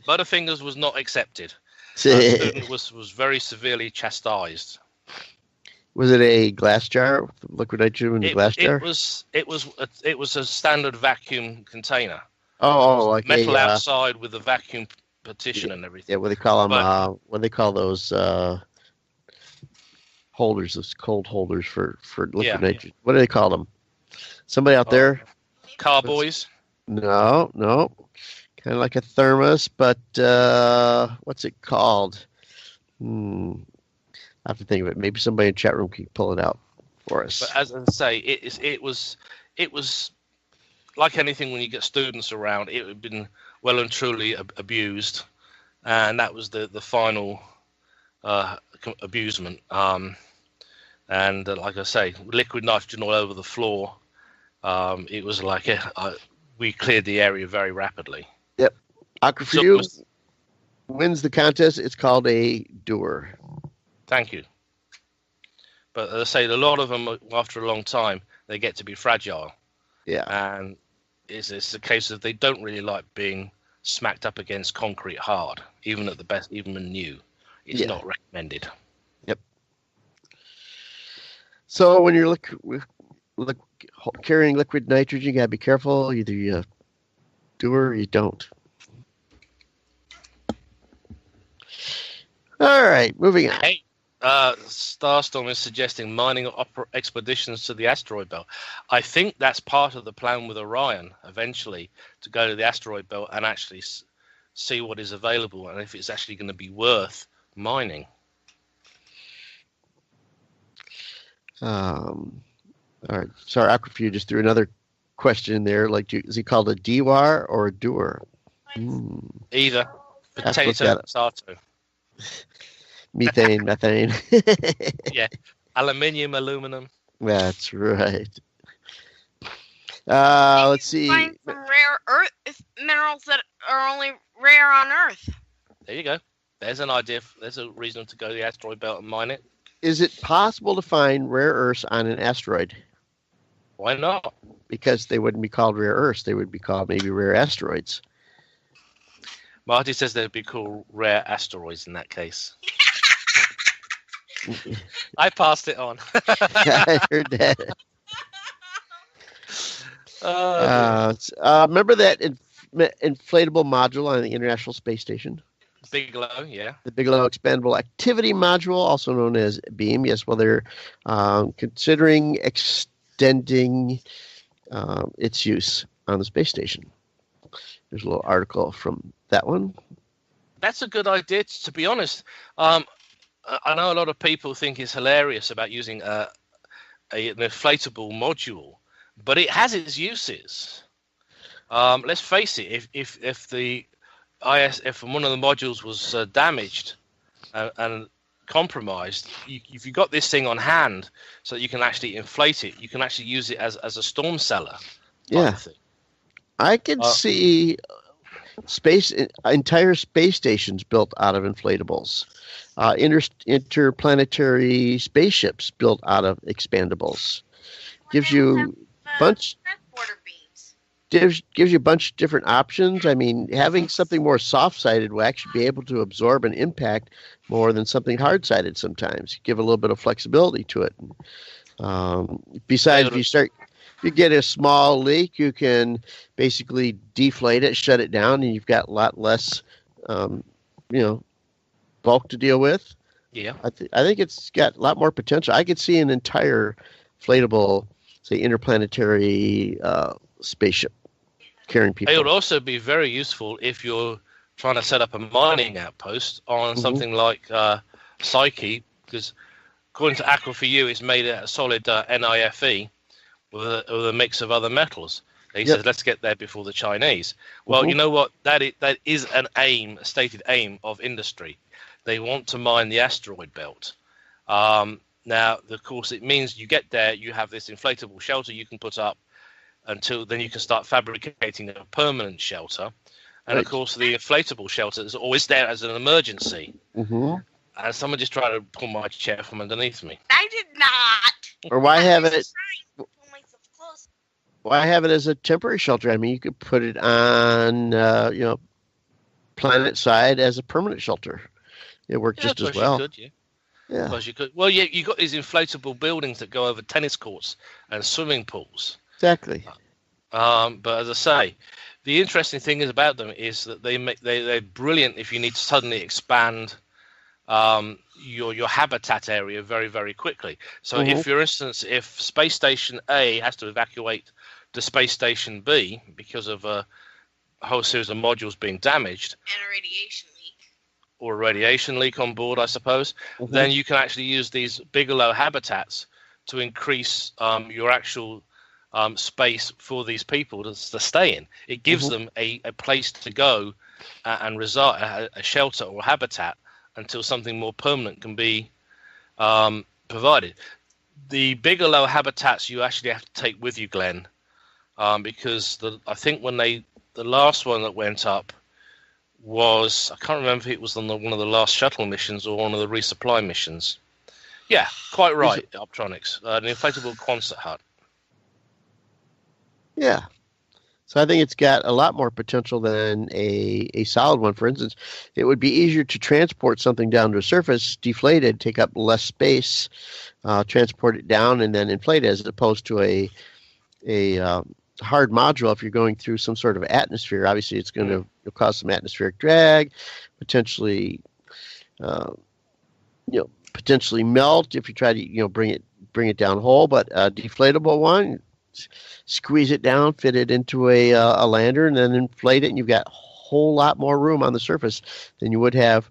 Butterfingers was not accepted. The student was very severely chastised. Was it a glass jar with liquid nitrogen in a glass jar? It was a standard vacuum container. Oh, like metal outside with a vacuum partition and everything. Yeah, what they call them? What they call those holders? Those cold holders for liquid nitrogen. What do they call them? Somebody out there? Carboys? No. Kind of like a thermos, but what's it called? I have to think of it. Maybe somebody in the chat room can pull it out for us. But as I say, it was like anything when you get students around. It had been well and truly abused, and that was the final abusement. And like I say, liquid nitrogen all over the floor. It was like we cleared the area very rapidly. Yep. Aqua wins the contest. It's called a doer. Thank you. But as I say, a lot of them, after a long time, they get to be fragile. Yeah. And it's a case of they don't really like being smacked up against concrete hard, even at the best, even when new. It's not recommended. Yep. So when you're carrying liquid nitrogen, you got to be careful. Either you do or you don't. All right, moving on. Hey. Starstorm is suggesting mining expeditions to the asteroid belt. I think that's part of the plan with Orion, eventually, to go to the asteroid belt and actually see what is available and if it's actually going to be worth mining. All right. Sorry, Aquafew just threw another question in there. Like, is he called a dewar or a doer? Either. Potato, potato. Methane. Yeah. Aluminium, aluminum. That's right. Let's see. Find some rare earth minerals that are only rare on Earth. There you go. There's an idea. There's a reason to go to the asteroid belt and mine it. Is it possible to find rare earths on an asteroid? Why not? Because they wouldn't be called rare earths. They would be called maybe rare asteroids. Marty says they'd be called rare asteroids in that case. I passed it on. I heard that. Remember that in inflatable module on the International Space Station. Bigelow, yeah. The Bigelow Expandable Activity Module, also known as BEAM. Yes, well, they're considering extending its use on the space station. There's a little article from that one. That's a good idea, to be honest. I know a lot of people think it's hilarious about using an inflatable module, but it has its uses. Let's face it, if one of the modules was damaged and compromised, if you got this thing on hand so that you can actually inflate it, you can actually use it as a storm cellar. Yeah, thing. I could see entire space stations built out of inflatables, interplanetary spaceships built out of expandables. Gives you bunch. Transporter beams. Gives you a bunch of different options. I mean, having something more soft-sided will actually be able to absorb an impact more than something hard-sided sometimes. Give a little bit of flexibility to it. Besides, if you get a small leak, you can basically deflate it, shut it down, and you've got a lot less, bulk to deal with. Yeah. I think it's got a lot more potential. I could see an entire inflatable, say, interplanetary spaceship carrying people. It would also be very useful if you're trying to set up a mining outpost on something like Psyche, because according to Aqua4U, it's made a solid NIFE with a mix of other metals. He says, let's get there before the Chinese. Well, you know what? That is a stated aim of industry. They want to mine the asteroid belt. Now, of course, it means you get there, you have this inflatable shelter you can put up until then you can start fabricating a permanent shelter. And, of course, the inflatable shelter is always there as an emergency. And someone just tried to pull my chair from underneath me. I did not. Or why have it? Why have it as a temporary shelter? I mean, you could put it on, planet side as a permanent shelter. It worked just as well. You could, yeah. Because you could. Well, yeah, you got these inflatable buildings that go over tennis courts and swimming pools. Exactly. But as I say, the interesting thing is about them is that they're brilliant if you need to suddenly expand your habitat area very, very quickly. So if, for instance, if Space Station A has to evacuate to Space Station B because of a whole series of modules being damaged, And a radiation leak. or a radiation leak on board, I suppose, then you can actually use these Bigelow habitats to increase your actual space for these people to stay in. It gives them a place to go and reside, a shelter or habitat, until something more permanent can be provided. The Bigelow habitats you actually have to take with you, Glenn, because I think when the last one that went up was, I can't remember if it was on one of the last shuttle missions or one of the resupply missions. Yeah, quite right, Optronics. An inflatable concert hut. Yeah. So I think it's got a lot more potential than a solid one. For instance, it would be easier to transport something down to a surface, deflate it, take up less space, transport it down, and then inflate it, as opposed to a hard module. If you're going through some sort of atmosphere, obviously it's going to cause some atmospheric drag, potentially, potentially melt if you try to bring it down whole. But a deflatable one, squeeze it down, fit it into a lander, and then inflate it, and you've got a whole lot more room on the surface than you would have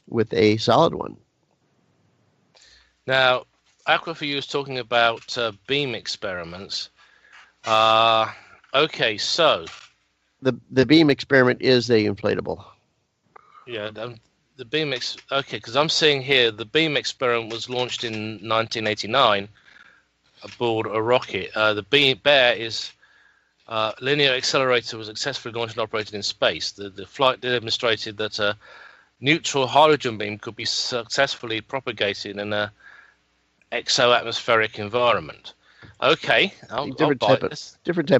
with a solid one. Now, Aqua4U is talking about beam experiments. Okay, so the beam experiment is the inflatable. Yeah, the beam because I'm seeing here the beam experiment was launched in 1989 aboard a rocket. The Bear is linear accelerator was successfully launched and operated in space. The flight demonstrated that a neutral hydrogen beam could be successfully propagated in a exo-atmospheric environment. Okay, different type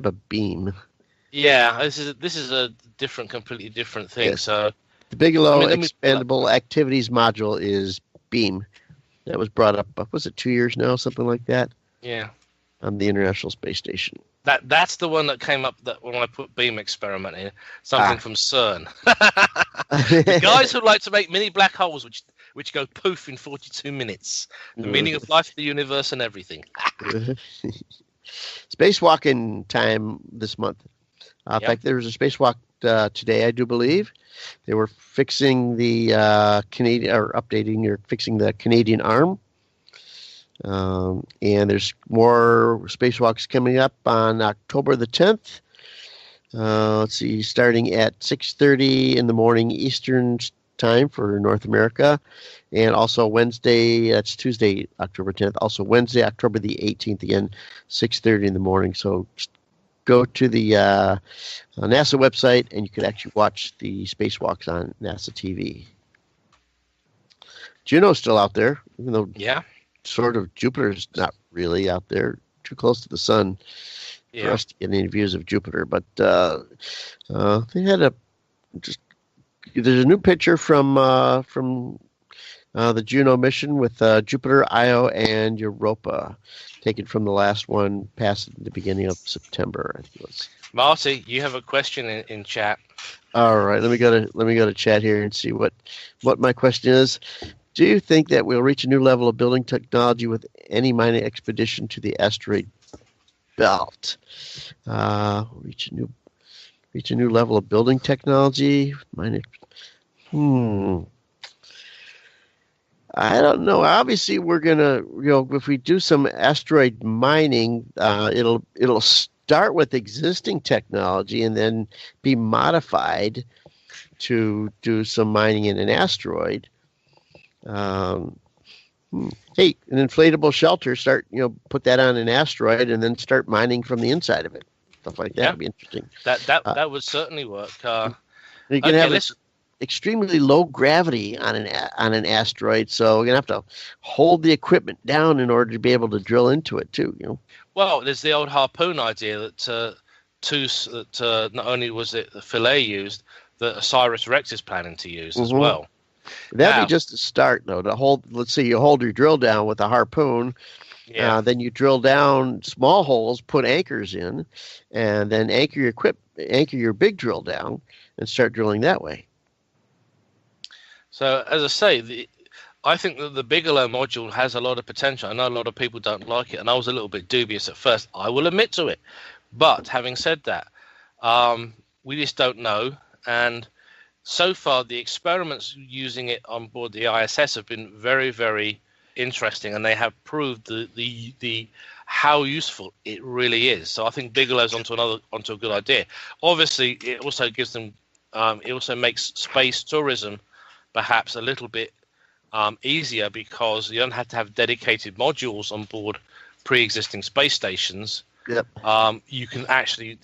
of beam. Yeah, this is a completely different thing. Yes. So the Bigelow Expandable Activities Module is beam. That was brought up. Was it 2 years now, something like that? Yeah. On the International Space Station. That's the one that came up that when I put beam experiment in, something from CERN. The guys who like to make mini black holes which go poof in 42 minutes. The meaning of life, the universe, and everything. Spacewalking time this month. In fact, there was a spacewalk today, I do believe. They were fixing the fixing the Canadian arm. And there's more spacewalks coming up on October the 10th. Let's see, starting at 6:30 in the morning Eastern time for North America, and also Wednesday, that's Tuesday, October 10th, also Wednesday, October the 18th, again, 6:30 in the morning. So go to the NASA website, and you can actually watch the spacewalks on NASA TV. Juno's still out there, even though sort of Jupiter's not really out there, too close to the sun for us to get any views of Jupiter. But they had there's a new picture from the Juno mission with Jupiter, Io, and Europa, taken from the last one, passed at the beginning of September, I think it was. Marty, you have a question in chat. All right, let me go to chat here and see what my question is. Do you think that we'll reach a new level of building technology with any mining expedition to the asteroid belt? Reach a new level of building technology. I don't know. Obviously, we're gonna, if we do some asteroid mining, it'll start with existing technology and then be modified to do some mining in an asteroid. Hey, an inflatable shelter, put that on an asteroid and then start mining from the inside of it. Stuff like that would be interesting. That would certainly work. You can have extremely low gravity on an asteroid, so we're gonna have to hold the equipment down in order to be able to drill into it too. Well, there's the old harpoon idea that not only was it the Philae used, that OSIRIS-REx is planning to use as well. That'd be just a start, though. Let's say you hold your drill down with a harpoon, then you drill down small holes, put anchors in, and then anchor your big drill down, and start drilling that way. So, as I say, I think that the Bigelow module has a lot of potential. I know a lot of people don't like it, and I was a little bit dubious at first. I will admit to it. But having said that, we just don't know, and so far, the experiments using it on board the ISS have been very, very interesting, and they have proved the how useful it really is. So I think Bigelow's onto a good idea. Obviously, it also gives them, it also makes space tourism perhaps a little bit easier, because you don't have to have dedicated modules on board pre-existing space stations. Yep. You can actually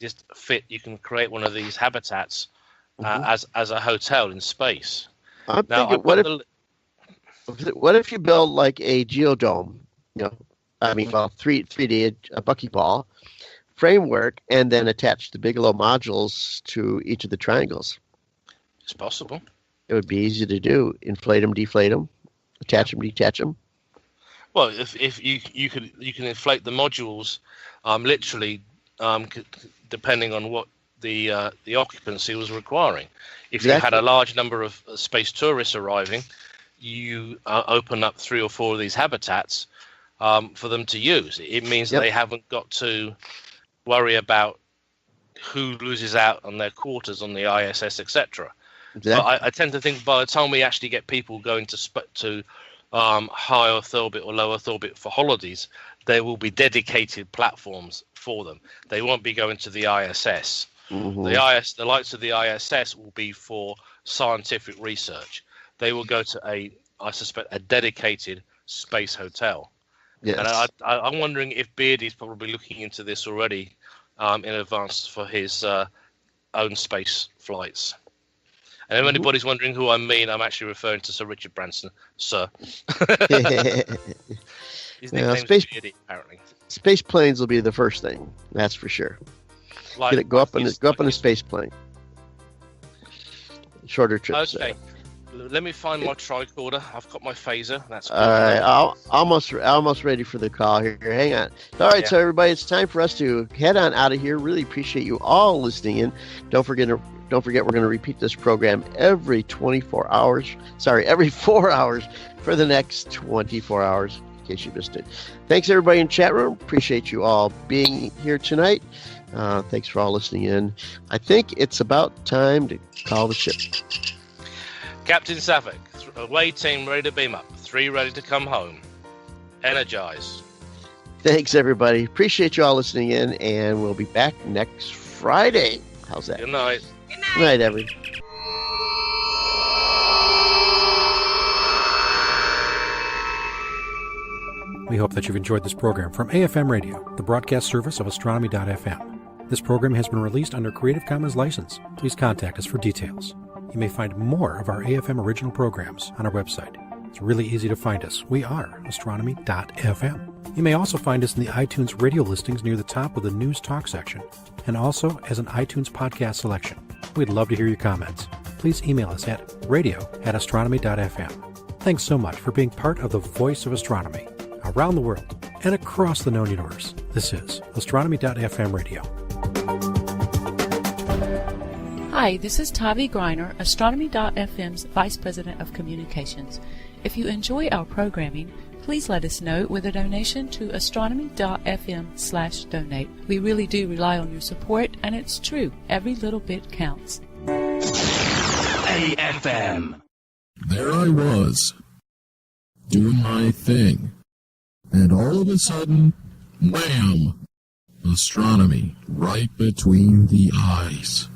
you can create one of these habitats as a hotel in space. I'm thinking, what if you build like a geodome, 3D, a buckyball framework, and then attach the Bigelow modules to each of the triangles? It's possible. It would be easy to do. Inflate them, deflate them, attach them, detach them. Well, if you can inflate the modules, literally, depending on what the occupancy was requiring. If you had a large number of space tourists arriving, you open up 3 or 4 of these habitats for them to use. It means that they haven't got to worry about who loses out on their quarters on the ISS, etc. Exactly. But I tend to think by the time we actually get people going to high Earth orbit or low Earth orbit for holidays, there will be dedicated platforms for them. They won't be going to the ISS. The likes of the ISS will be for scientific research. They will go to I suspect, a dedicated space hotel. Yes. And I'm wondering if Beardy's probably looking into this already in advance for his own space flights. And if anybody's wondering who I mean, I'm actually referring to Sir Richard Branson, sir. His nickname's Beardy, apparently. Space planes will be the first thing, that's for sure. Go up in a space plane. Shorter trips. Okay. Let me find my tricorder. I've got my phaser. That's good. All right, almost ready for the call here. Hang on. All right, So everybody, it's time for us to head on out of here. Really appreciate you all listening in. Don't forget, we're going to repeat this program every 4 hours for the next 24 hours, in case you missed it. Thanks, everybody in chat room. Appreciate you all being here tonight. Thanks for all listening in. I think it's about time to call the ship. Captain Suffolk, away team ready to beam up. 3 ready to come home. Energize. Thanks, everybody. Appreciate you all listening in, and we'll be back next Friday. How's that? Good night. Good night. Good night, everybody. We hope that you've enjoyed this program from AFM Radio, the broadcast service of Astronomy.FM. This program has been released under Creative Commons license. Please contact us for details. You may find more of our AFM original programs on our website. It's really easy to find us. We are Astronomy.FM. You may also find us in the iTunes radio listings near the top of the News Talk section, and also as an iTunes podcast selection. We'd love to hear your comments. Please email us at radio@astronomy.fm. Thanks so much for being part of the voice of astronomy around the world and across the known universe. This is Astronomy.FM Radio. Hi, this is Tavi Greiner, Astronomy.FM's Vice President of Communications. If you enjoy our programming, please let us know with a donation to Astronomy.FM/donate. We really do rely on your support, and it's true. Every little bit counts. AFM. There I was, doing my thing, and all of a sudden, wham! Astronomy right between the eyes.